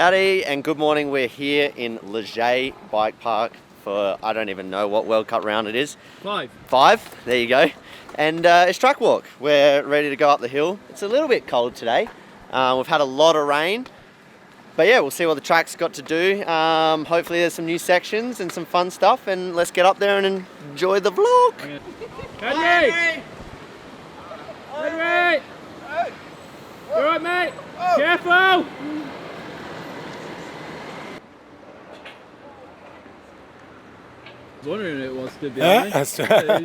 Howdy and good morning. We're here in Leger Bike Park for, I don't even know what World Cup round it is. Five, there you go. And it's track walk. We're ready to go up the hill. It's a little bit cold today. We've had a lot of rain. But yeah, we'll see what the track's got to do. Hopefully there's some new sections and some fun stuff, and let's get up there and enjoy the vlog. Henry! Henry! You alright, mate? Careful! I was wondering who it was stood behind me.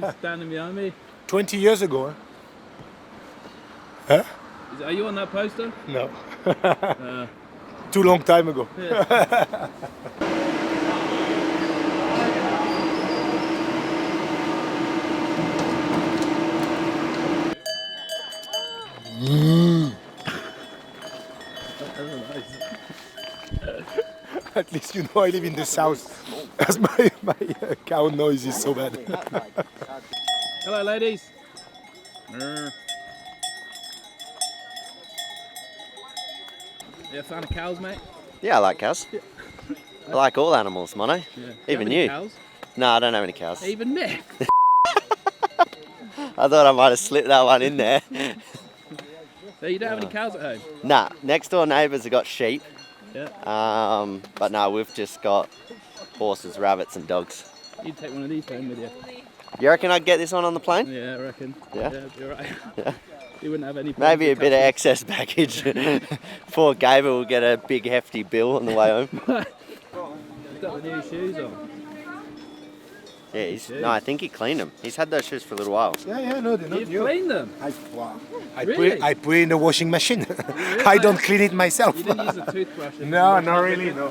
Who's standing behind me? 20 years ago, huh? Are you on that poster? No. Too long time ago. Yeah. At least you know I live in the south, as my cow noise is so bad. Hello, ladies. You a fan of cows, mate? Yeah, I like cows. I like all animals, mono. Yeah. Even you. you. Cows? No, I don't have any cows. Even me. I thought I might have slipped that one in there. So you don't have any cows at home? Nah, next door neighbours have got sheep. Yeah. But no, we've just got horses, rabbits and dogs. You'd take one of these home with you. You reckon I'd get this one on the plane? Yeah, I reckon. Yeah? You're right. Yeah. You wouldn't have any Maybe a bit of customers. excess baggage. Poor Gabriel will get a big hefty bill on the way home. He's got the new shoes on. Yeah, no, I think he cleaned them. He's had those shoes for a little while. Yeah, no, they're not You've new. cleaned them? I put it in the washing machine. I don't clean it myself. You didn't use a toothbrush? No, not really, no.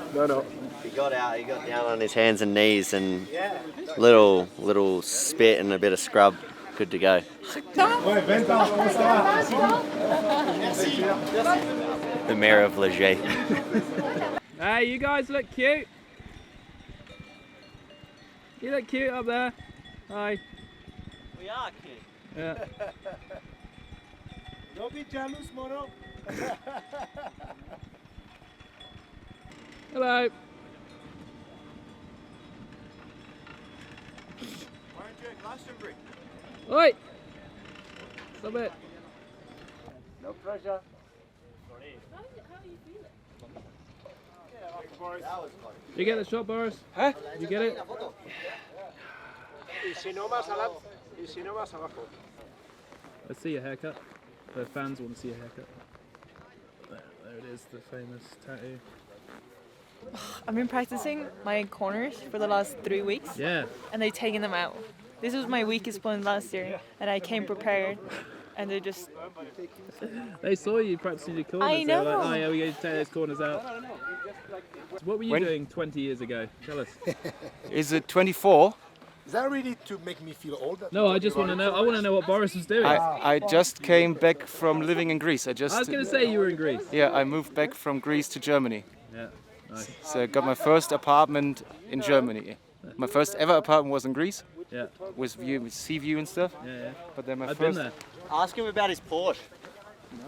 He got out, he got down on his hands and knees and little spit and a bit of scrub. Good to go. The mayor of Leger. Hey, you guys look cute. You look cute up there. Hi. We are cute. Yeah. Don't be jealous, Moro. Hello. Oi! Stop it. No pressure. How are you feeling? Did you get the shot, Boris? Huh? Did you get it? Let's see your haircut. The fans want to see your haircut. There it is, the famous tattoo. I've been practicing my corners for the last 3 weeks, Yeah. and they've taken them out. This was my weakest point last year, and I came prepared, and they just... They saw you practicing your corners. I They were like, know. oh yeah, we're going to take those corners out. So what were you doing 20 years ago? Tell us. Is it 24? Is that really to make me feel old? No, I just want to know. I want to know what Boris was doing. I just came back from living in Greece. I was going to say you were in Greece. Yeah, I moved back from Greece to Germany. Yeah. Nice. So I got my first apartment in Germany. My first ever apartment was in Greece Yeah. with view, with sea view and stuff. Yeah. But then my I've been first there. Ask him about his Porsche.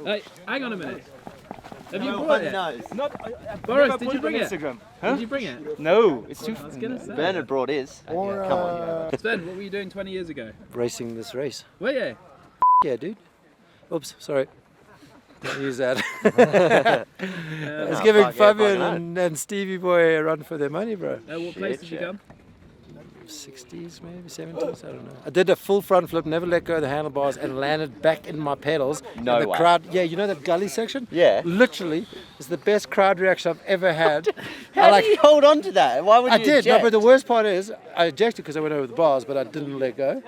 Hey, hang on a minute. Have you No brought one it? knows. Boris, did you bring it? Instagram. Did you bring it? No, it's too. I was going to say. Bernard brought his. Or, Come on. Sven, what were you doing 20 years ago? Racing this race. Were you? Yeah, dude. Oops, sorry. Don't use that. I was No, giving fuck yeah, Fabian fucking and Stevie Boy a run for their money, bro. What place did you Shit. come? 60s, maybe 70s, I don't know. I did a full front flip, never let go of the handlebars, and landed back in my pedals. No and the way. crowd, yeah, you know that gully section? Yeah. Literally, it's the best crowd reaction I've ever had. How did you hold on to that? Why would you I did, no, eject? but the worst part is, I ejected because I went over the bars, but I didn't let go.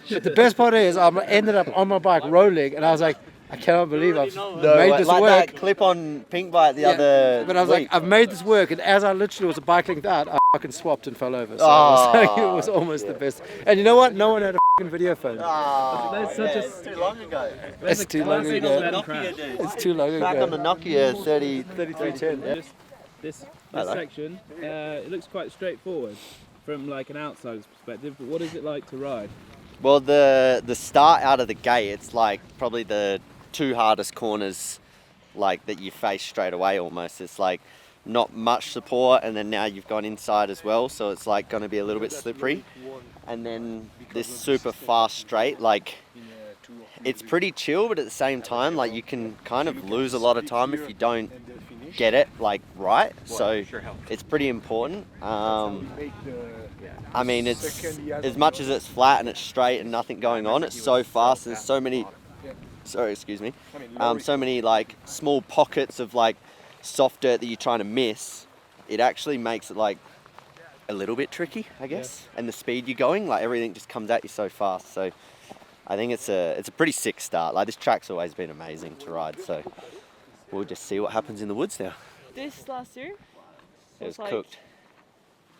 But the best part is, I ended up on my bike rolling, and I was like, I cannot believe I've made this like work. that clip on pink bike the other But I was week. like, I've made this work, and as I literally was biking out, I fucking swapped and fell over. So it was almost the best. And you know what? No one had a fucking video phone. That's such a- it's too long ago. It's too long classic ago. Sven Nokia, crash. dude. It's too long Back on the ago. Nokia 3310. Yeah. This Hello. section, it looks quite straightforward from like an outsider's perspective, but what is it like to ride? Well, the start out of the gate, it's like probably the two hardest corners like that you face straight away almost. It's like not much support, and then now you've gone inside as well, so it's like going to be a little bit slippery. And then this super fast straight, like it's pretty chill, but at the same time, like you can kind of lose a lot of time if you don't get it like right. So it's pretty important. I mean, it's as much as it's flat and it's straight and nothing going on, it's so fast. There's so many. Sorry, excuse me. So many like small pockets of like soft dirt that you're trying to miss. It actually makes it like a little bit tricky, I guess. And the speed you're going, like everything just comes at you so fast. So I think it's a pretty sick start. Like this track's always been amazing to ride. So we'll just see what happens in the woods now. This last year It was like cooked.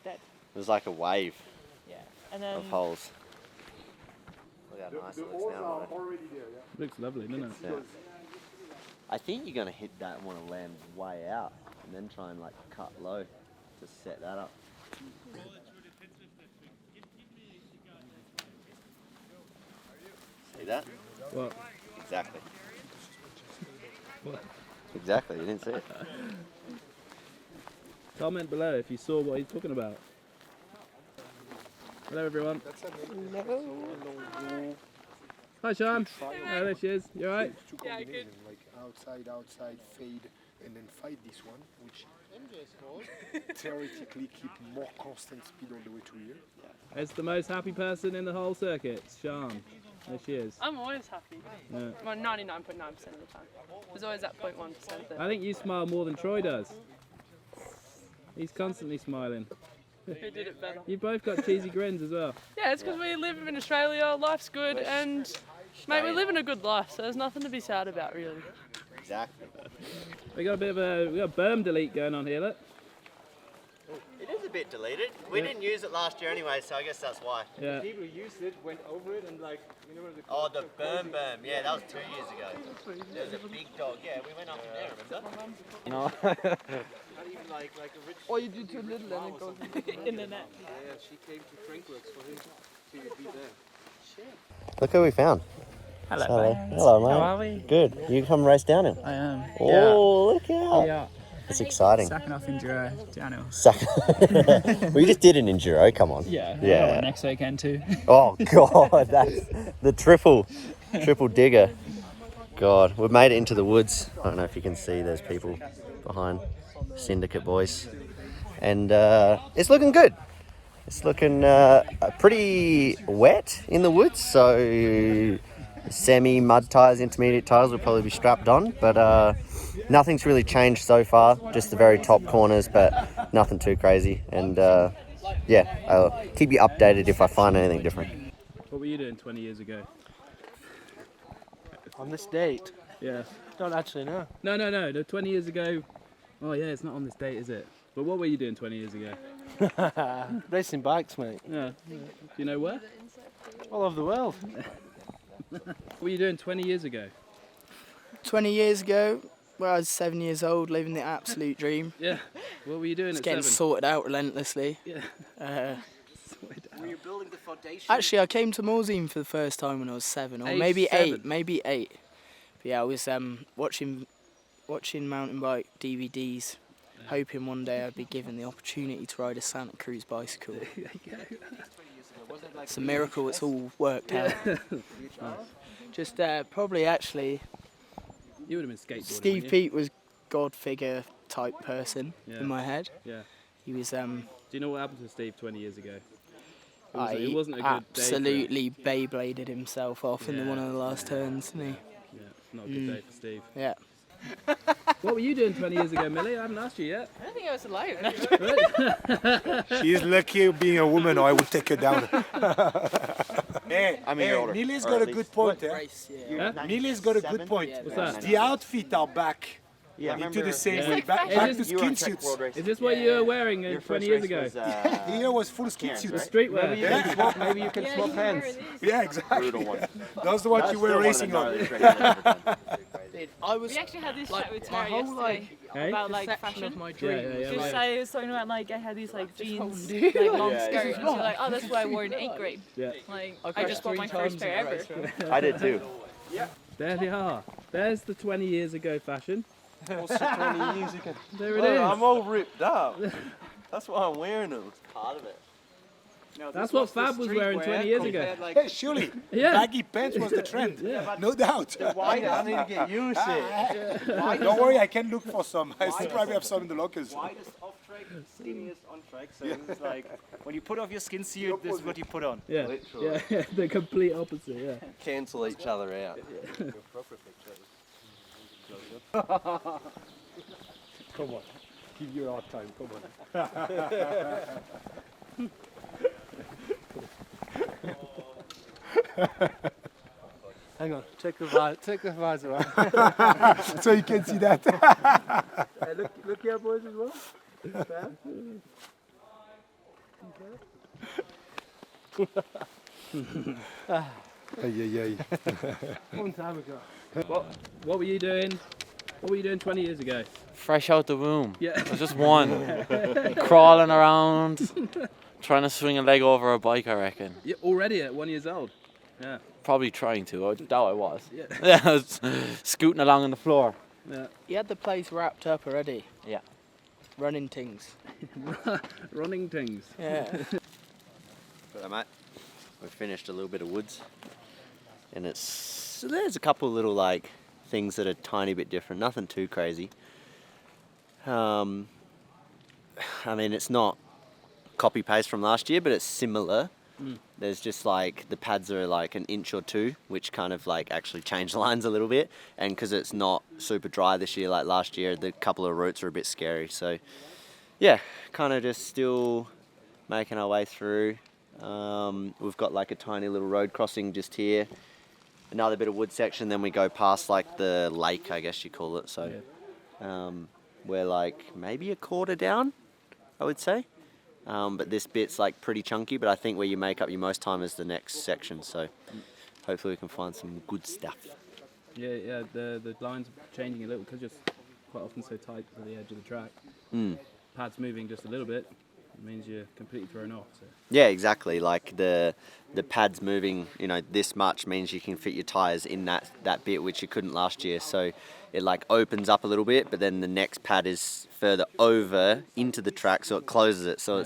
dead. It was like a wave Yeah. And then of holes. Look how nice it looks now. Mate. Looks lovely, doesn't it? Yeah. I think you're gonna hit that and want to land way out, and then try and like cut low to set that up. See that? What? Exactly. What? Exactly. You didn't see it. Comment below if you saw what he's talking about. Hello everyone. Hi Sean. Oh, there she is. You alright? Yeah, good. Like outside, fade, and then fight this one, which theoretically keep more constant speed all the way to here. It's the most happy person in the whole circuit, Sean. There she is. I'm always happy. Yeah. Well, 99.9% of the time. There's always that 0.1% that... I think you smile more than Troy does. He's constantly smiling. Who did it better? You both got cheesy grins as well. Yeah, it's because we live in Australia, life's good, and mate, we're living a good life, so there's nothing to be sad about, really. Exactly. We got a bit of a berm delete going on here, look. It is a bit deleted. We didn't use it last year anyway, so I guess that's why. Yeah. People used it, went over it, and like, you know what the Oh, the berm. Yeah, that was 2 years ago. There was a big dog. Yeah, we went up in there, remember? No. Not even like a rich... Or you do too little and it goes in the net. Yeah, she came to Frankfurt for him to be there. Look who we found. Hello, mate. Hello, mate. How are we? Good. You come race down him? I am. Oh, look out. Yeah. That's exciting. Sacking off enduro downhill. We just did an enduro, come on. Yeah. Yeah. Next weekend too. Oh, God, that's the triple digger. God, we've made it into the woods. I don't know if you can see, there's people behind, Syndicate boys. And it's looking good. It's looking pretty wet in the woods, so semi-mud tyres, intermediate tyres will probably be strapped on, but nothing's really changed so far, just the very top corners, but nothing too crazy. And yeah, I'll keep you updated if I find anything different. What were you doing 20 years ago? On this date, Yeah. don't actually know. No, 20 years ago. Oh yeah, it's not on this date, is it? But what were you doing 20 years ago? Racing bikes, mate. Yeah. Do you know where? All over the world. What were you doing 20 years ago? 20 years ago, when I was 7 years old, living the absolute dream. Yeah. What were you doing Just at getting 7? sorted out relentlessly. Yeah. Were you building the foundation? Actually, I came to Morzine for the first time when I was 7, or Age maybe 7? 8. Maybe 8. But yeah, I was watching mountain bike DVDs, hoping one day I'd be given the opportunity to ride a Santa Cruz bicycle. It's a miracle it's all worked out. Just probably actually, You would have been skateboarding. Steve wouldn't Pete was God figure type person Yeah. in my head. you? Yeah. He was Do you know what happened to Steve 20 years ago? It wasn't a good day for him. absolutely Beybladed himself off in one of the last turns, didn't Yeah, not a good day for Steve. he? Yeah. What were you doing 20 years ago, Millie? I haven't asked you yet. I don't think I was alone. She is lucky being a woman, or I would take her down. Hey, I mean, you're older, Neely's or got at a good least- point. Race, yeah. Huh? Neely's got a good point. What's that? The outfit are back Yeah, into the same It's way, like back fashion. to skin suits. Is this what you were wearing 20 years ago? Here was full skin suits. Streetwear. Maybe you can swap hands. Yeah, exactly. That's what you were racing on. I was We actually had this like chat with my Terry whole yesterday Hey? about like section fashion. of my Yeah, dream. yeah, Just yeah. I was talking about like I had these like jeans, like long Yeah, skirt, and so like, oh, that's what I wore in 8th grade. Yeah. Like I just bought my first pair ever. I did too. There they are. There's the 20 years ago fashion. Also 20 years ago. There it is. I'm all ripped up. That's why I'm wearing them. It's part of it. That's what Fab was wearing 20 years ago. Hey, surely baggy pants was the trend. No doubt. I need to get used to it. Don't worry, I can look for some. I still probably have some in the lockers. Widest off track, skinniest on track. So it's like when you put off your skin suit, this is what you put on. Yeah, Literally. yeah, the complete opposite. Yeah. Cancel each other out. Come on, give you a hard time. Come on. Hang on, take the visor out. So you can see that. Hey, look here, boys, as well. Ay. One time ago. What were you doing? What were you doing 20 years ago? Fresh out the womb. Yeah. I was just one. Crawling around, trying to swing a leg over a bike, I reckon. You're already at 1 year old. Yeah. Probably trying to. I doubt I was. Yeah. Yeah, I was scooting along on the floor. Yeah. You had the place wrapped up already. Yeah. Running things. Running things. Yeah. But mate, we've finished a little bit of woods, and there's a couple of little like things that are a tiny bit different. Nothing too crazy. I mean, it's not copy paste from last year, but it's similar. There's just like the pads are like an inch or two, which kind of like actually change lines a little bit. And because it's not super dry this year like last year, the couple of routes are a bit scary. So yeah, kind of just still making our way through. We've got like a tiny little road crossing just here, another bit of wood section, then we go past like the lake, I guess you call it. So we're like maybe a quarter down, I would say. But this bit's like pretty chunky, but I think where you make up your most time is the next section. So hopefully we can find some good stuff. Yeah, the lines are changing a little because you're quite often so tight to the edge of the track. Pads moving just a little bit, it means you're completely thrown off. So. Yeah, exactly. Like the pads moving, this much means you can fit your tyres in that bit, which you couldn't last year. So it like opens up a little bit, but then the next pad is further over into the track, so it closes it. So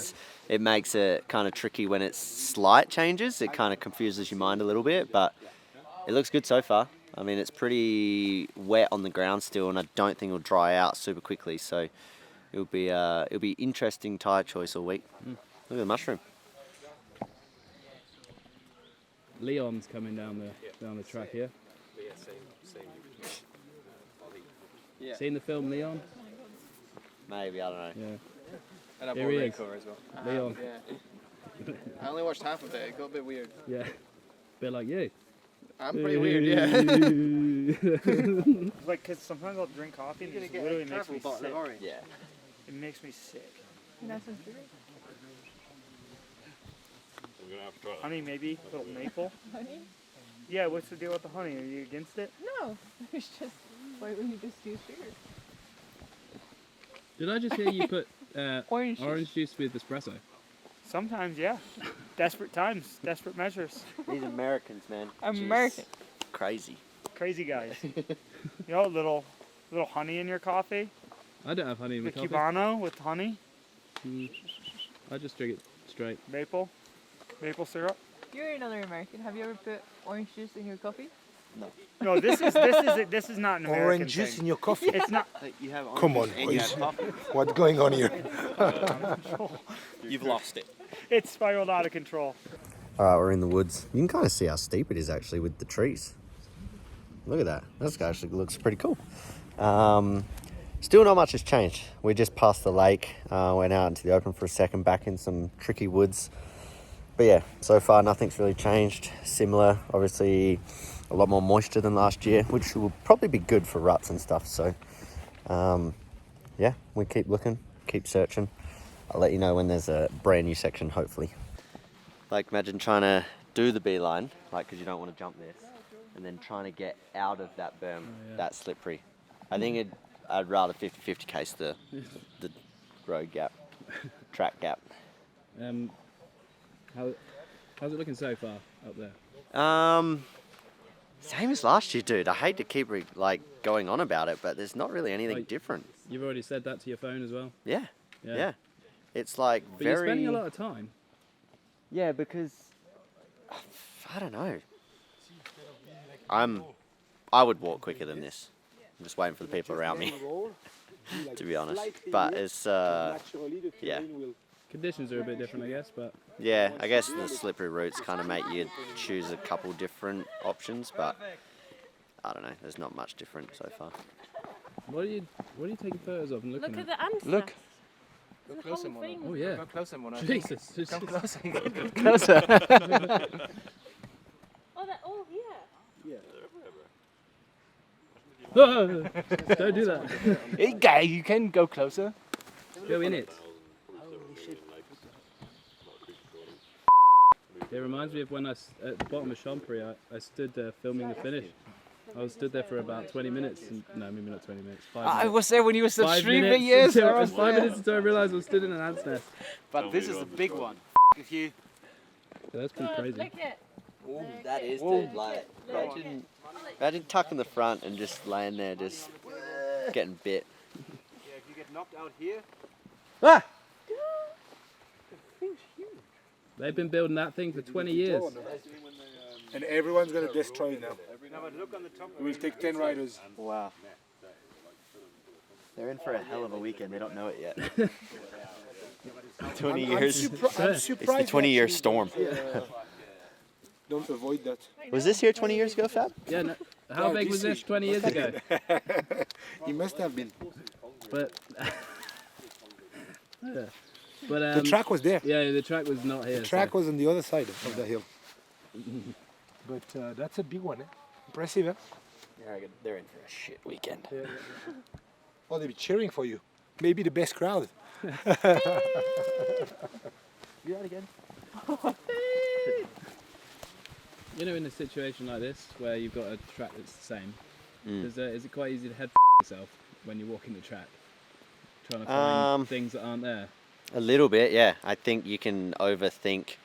it makes it kind of tricky when it's slight changes. It kind of confuses your mind a little bit, but it looks good so far. I mean, it's pretty wet on the ground still, and I don't think it'll dry out super quickly. So it'll be interesting tyre choice all week. Look at the mushroom. Leon's coming down the track here. Yeah. Seen the film Leon? Maybe, I don't know. Yeah. And I Here bought he red is. cover as well. Leon. Yeah. I only watched half of it. It got a bit weird. Yeah. Bit like you. I'm pretty weird, yeah. Like, because sometimes I'll drink coffee and it literally makes me sick. Yeah. It makes me sick. Honey, maybe? A little maple? Honey? Yeah, what's the deal with the honey? Are you against it? No, it's just, why wouldn't you just use sugar? Did I just hear you put Orange juice with espresso? Sometimes, yeah. Desperate times, desperate measures. These Americans, man. American. Jeez. Crazy. Crazy guys. You know, a little honey in your coffee? I don't have honey in my The coffee. Cubano with honey? I just drink it straight. Maple syrup? You're another American. Have you ever put orange juice in your coffee? No, this is not an American Orange juice thing. in your coffee? It's not. You have Come on, boys. What's going on here? You've lost it. It's spiraled out of control. All right, we're in the woods. You can kind of see how steep it is actually with the trees. Look at that. That actually looks pretty cool. Still not much has changed. We just passed the lake, went out into the open for a second, back in some tricky woods. But yeah, so far nothing's really changed. Similar, obviously a lot more moisture than last year, which will probably be good for ruts and stuff. So yeah, we keep looking, keep searching. I'll let you know when there's a brand new section, hopefully. Like imagine trying to do the beeline, like because you don't want to jump this, and then trying to get out of that berm, that slippery. I think I'd rather 50-50 case the road gap, track gap. How's it looking so far up there? Same as last year, dude. I hate to keep going on about it, but there's not really anything Like, different. You've already said that to your phone as well. Yeah. Yeah. Yeah. It's like But very. you're spending a lot of time. Yeah, because I don't know. I would walk quicker than this. I'm just waiting for the people around me, to be honest. But it's yeah. Conditions are a bit different, I guess, but Yeah, I guess the slippery routes kind of make you choose a couple different options, but I don't know. There's not much different so far. what are you taking photos of and looking Look at? at the ants. Look. Go closer, Mona. Oh yeah. Go closer, Mona. Jesus. Come closer. Oh, they're all here. Don't do that. Hey, guy, you can go closer. Go in it. It reminds me of when at the bottom of Chambéry, I stood there filming the finish. I stood there for about 20 minutes. No, maybe not 20 minutes. 5 minutes. I was there when you were 5 streaming, minutes yes. until, I was 5 there. minutes until I realised I was stood in an ant's nest. But this is the big one. If you Yeah, that's pretty crazy. Lick it. That is, dude. Like, imagine tucking the front and just laying there, just getting bit. Yeah, if you get knocked out here. Ah! They've been building that thing for 20 years. And everyone's going to destroy it now. No, but look on the top. It will take 10 riders. Wow. They're in for a hell of a weekend. They don't know it yet. 20 years. I'm It's surprised. the 20-year actually storm. Don't avoid that. Was this here 20 years ago, Fab? Yeah, no, how big was this 20 years ago? He must have been. But yeah. But The track was there. Yeah, the track was not here. The track so. was on the other side of the hill. But that's a big one, eh? Impressive, eh? They're in for a shit weekend. Oh, they'll be cheering for you. Maybe the best crowd. You out again? You know, in a situation like this where you've got a track that's the same, is it quite easy to head yourself when you're walking the track, trying to find things that aren't there? A little bit, yeah. I think you can overthink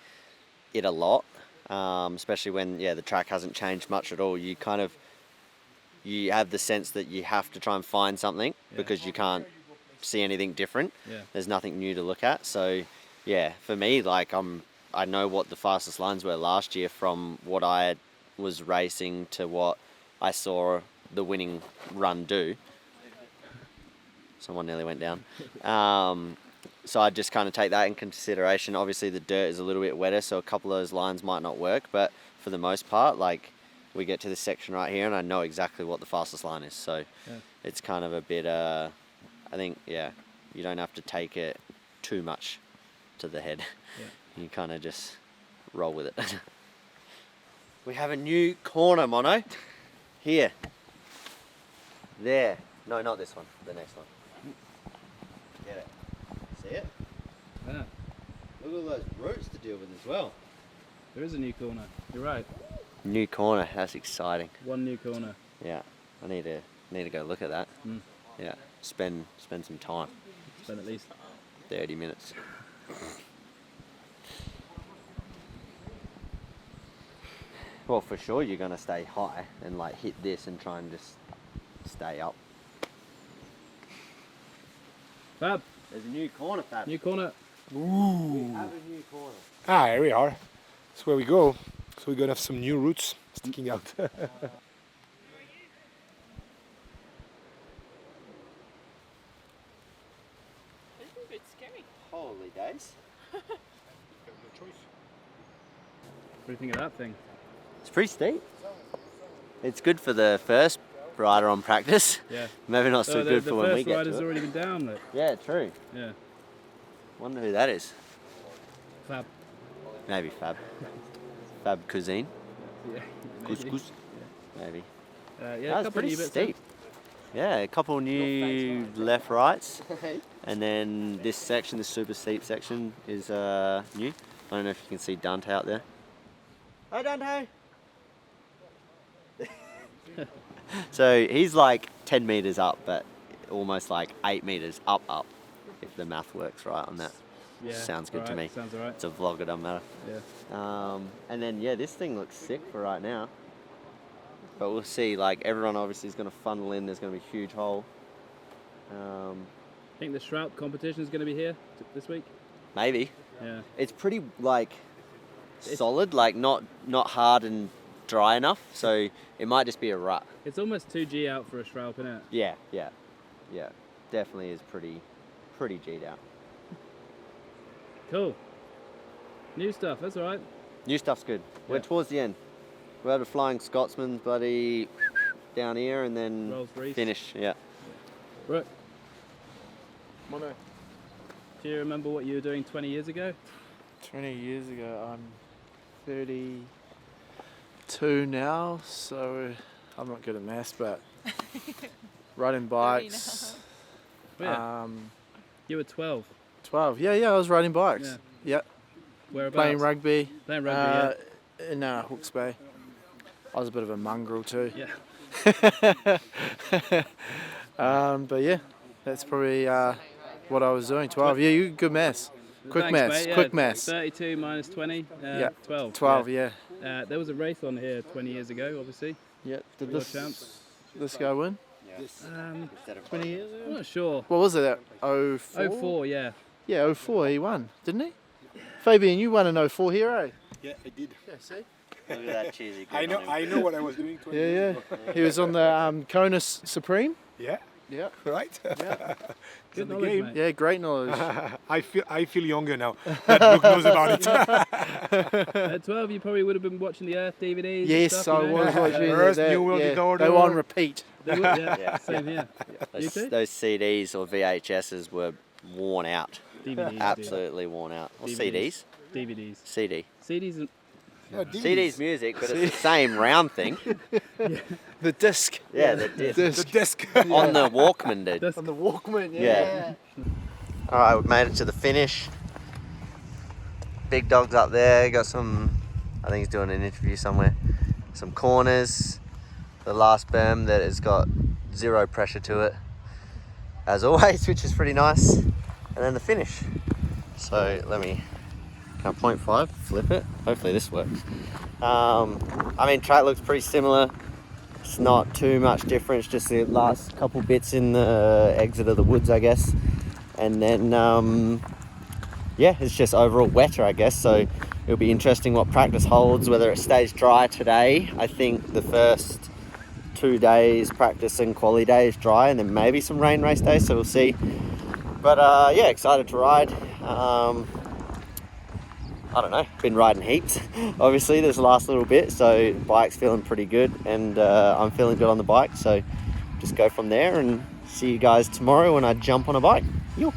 it a lot, especially when the track hasn't changed much at all. You have the sense that you have to try and find something because you can't see anything different. Yeah. There's nothing new to look at. So yeah, for me, like I know what the fastest lines were last year from what I was racing to what I saw the winning run do. Someone nearly went down. So I just kind of take that in consideration. Obviously the dirt is a little bit wetter, so a couple of those lines might not work, but for the most part, like we get to this section right here and I know exactly what the fastest line is. So it's kind of a bit, I think, you don't have to take it too much to the head. You kind of just roll with it. We have a new corner, Mono. Here. There. No, not this one. The next one. Get it. See it? Yeah. Look at all those roots to deal with as well. There is a new corner. You're right. New corner. That's exciting. One new corner. Yeah. I need to go look at that. Yeah. Spend some time. Spend at least 30 minutes. Well, for sure you're going to stay high and like hit this and try and just stay up. Fab. There's a new corner, Fab. New corner. Ooh. We have a new corner. Ah, here we are. That's where we go. So we're going to have some new roots sticking out. It's a bit scary. Holy days. What do you think of that thing? It's pretty steep. It's good for the first rider on practice. Yeah. Maybe not so good for when we The get first rider's to it. already been down, look. Yeah, true. Yeah. Wonder who that is. Fab. Maybe Fab. Fab Cuisine. Yeah. Maybe. Couscous. Maybe. Yeah, That's pretty steep. Yeah, a couple new left rights. And then this section, this super steep section is new. I don't know if you can see Dante out there. Hi Dante! So he's like 10 meters up, but almost like 8 meters up, if the math works right on that. Yeah, sounds good to me. Sounds alright. It's a vlog, it doesn't matter. Yeah. And then this thing looks sick for right now. but we'll see. Like everyone obviously is going to funnel in. There's going to be a huge hole. I think the Shroud competition is going to be here this week. Maybe. Yeah. It's pretty like solid, like not hard and dry enough. So it might just be a rut. It's almost 2G out for a Shroud, isn't it? Yeah. Definitely is pretty G'd out. Cool. New stuff. That's all right. New stuff's good. We're towards the end. We had a Flying Scotsman, buddy, down here, and then Rolls-Royce. finish. Yeah. Right. Mono. Do you remember what you were doing 20 years ago? 20 years ago, I'm 32 now, so I'm not good at maths, but riding bikes. Yeah. You were 12. 12. Yeah, I was riding bikes. Yeah. Whereabouts? Playing rugby. Playing rugby, In Hawke's Bay. I was a bit of a mongrel too. Yeah. But yeah, that's probably what I was doing. 12. Yeah, you good maths. Quick Thanks, maths. mate. Quick maths. 32 minus 20. 12. 12. Yeah. There was a race on here 20 years ago, obviously. Yeah. Did World champs. this guy win? 20 years ago? I'm not sure. What was it? 04? 04, yeah. Yeah, 04 he won, didn't he? Fabian, you won in 04 here, eh? Yeah, I did. Yeah, see? Look at that cheesy. I know what I was doing 20 years Yeah. ago. He was on the Conus Supreme. Yeah. Yeah. Right. Yeah. Good the knowledge, game. mate. Yeah, great knowledge. I feel younger now. That Luke knows about it. At 12, you probably would have been watching the Earth DVDs. Yes, and stuff, I you know? was watching Earth, that. New World Order. They were on repeat. They would, yeah. Same here. You Those, too? those CDs or VHSs were worn out. DVDs. Absolutely worn out. Or CDs? DVDs. CD. CDs and... CD's music, but it's the same round thing. The disc. Yeah, the disc. The disc. On the Walkman, dude. On the Walkman, Yeah. Alright, we've made it to the finish. Big dog's up there, got some, I think he's doing an interview somewhere. Some corners. The last berm that has got zero pressure to it, as always, which is pretty nice. And then the finish. So let me, 0.5, flip it. Hopefully this works. I mean, track looks pretty similar. It's not too much difference, just the last couple bits in the exit of the woods, I guess. And then, yeah, it's just overall wetter, I guess. So it'll be interesting what practice holds, whether it stays dry today. I think the first 2 days practice and quali days dry, and then maybe some rain race days, so we'll see. But yeah, excited to ride. I don't know, been riding heaps obviously this last little bit, so bike's feeling pretty good, and I'm feeling good on the bike, so just go from there and see you guys tomorrow when I jump on a bike. Yo.